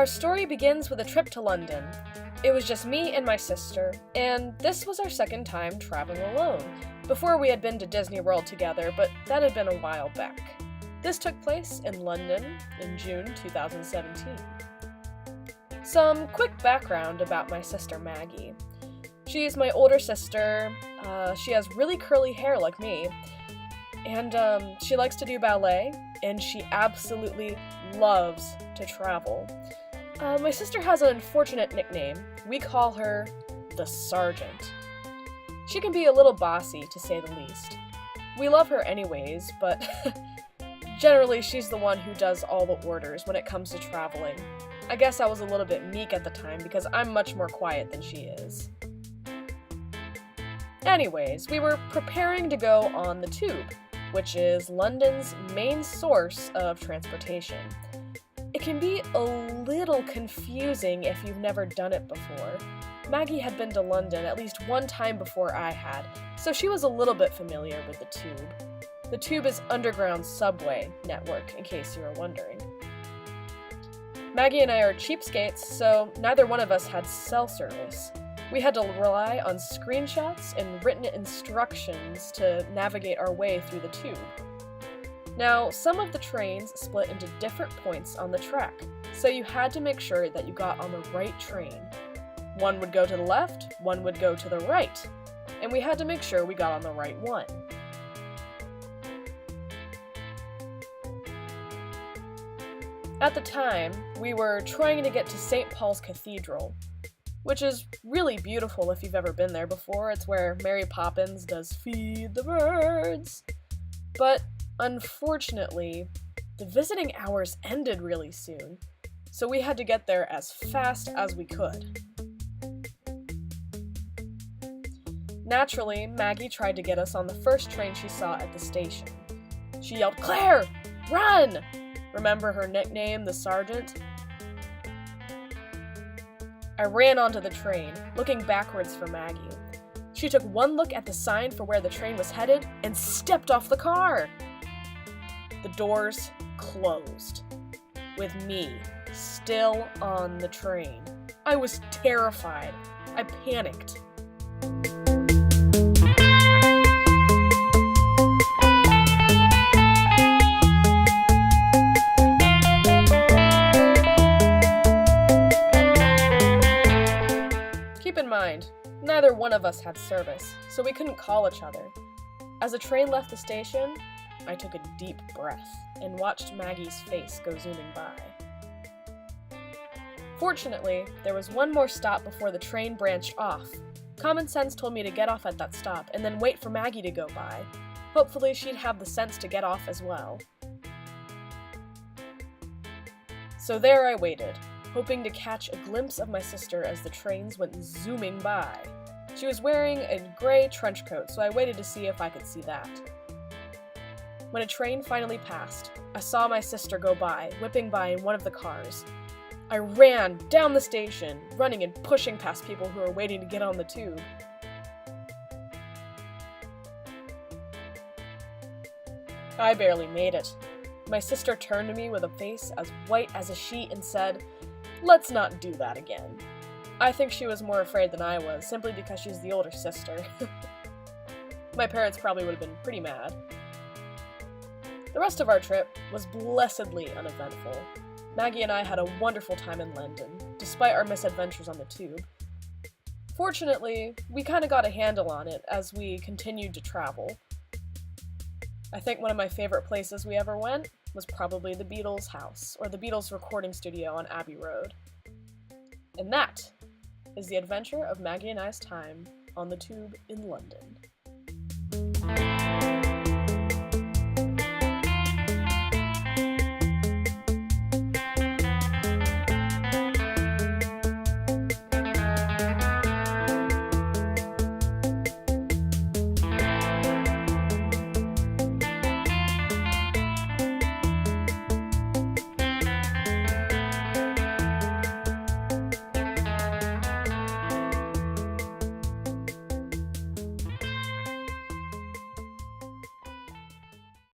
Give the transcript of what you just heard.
Our story begins with a trip to London. It was just me and my sister, and this was our second time traveling alone. Before we had been to Disney World together, but that had been a while back. This took place in London in June 2017. Some quick background about my sister Maggie. She's my older sister. She has really curly hair like me, and she likes to do ballet, and she absolutely loves to travel. My sister has an unfortunate nickname. We call her the Sergeant. She can be a little bossy, to say the least. We love her anyways, but generally she's the one who does all the orders when it comes to traveling. I guess I was a little bit meek at the time because I'm much more quiet than she is. Anyways, we were preparing to go on the Tube, which is London's main source of transportation. It can be a little confusing if you've never done it before. Maggie had been to London at least one time before I had, so she was a little bit familiar with the Tube. The Tube is underground subway network, in case you were wondering. Maggie and I are cheapskates, so neither one of us had cell service. We had to rely on screenshots and written instructions to navigate our way through the Tube. Now, some of the trains split into different points on the track, so you had to make sure that you got on the right train. One would go to the left, one would go to the right, and we had to make sure we got on the right one. At the time, we were trying to get to St. Paul's Cathedral, which is really beautiful if you've ever been there before. It's where Mary Poppins does feed the birds. But unfortunately, the visiting hours ended really soon, so we had to get there as fast as we could. Naturally, Maggie tried to get us on the first train she saw at the station. She yelled, "Claire, run!" Remember her nickname, the Sergeant? I ran onto the train, looking backwards for Maggie. She took one look at the sign for where the train was headed and stepped off the car. The doors closed, with me still on the train. I was terrified. I panicked. Keep in mind, neither one of us had service, so we couldn't call each other. As the train left the station, I took a deep breath and watched Maggie's face go zooming by. Fortunately, there was one more stop before the train branched off. Common sense told me to get off at that stop and then wait for Maggie to go by. Hopefully she'd have the sense to get off as well. So there I waited, hoping to catch a glimpse of my sister as the trains went zooming by. She was wearing a gray trench coat, so I waited to see if I could see that. When a train finally passed, I saw my sister go by, whipping by in one of the cars. I ran down the station, running and pushing past people who were waiting to get on the Tube. I barely made it. My sister turned to me with a face as white as a sheet and said, "Let's not do that again." I think she was more afraid than I was, simply because she's the older sister. My parents probably would have been pretty mad. The rest of our trip was blessedly uneventful. Maggie and I had a wonderful time in London, despite our misadventures on the Tube. Fortunately, we kind of got a handle on it as we continued to travel. I think one of my favorite places we ever went was probably the Beatles' house, or the Beatles' recording studio on Abbey Road. And that is the adventure of Maggie and I's time on the Tube in London.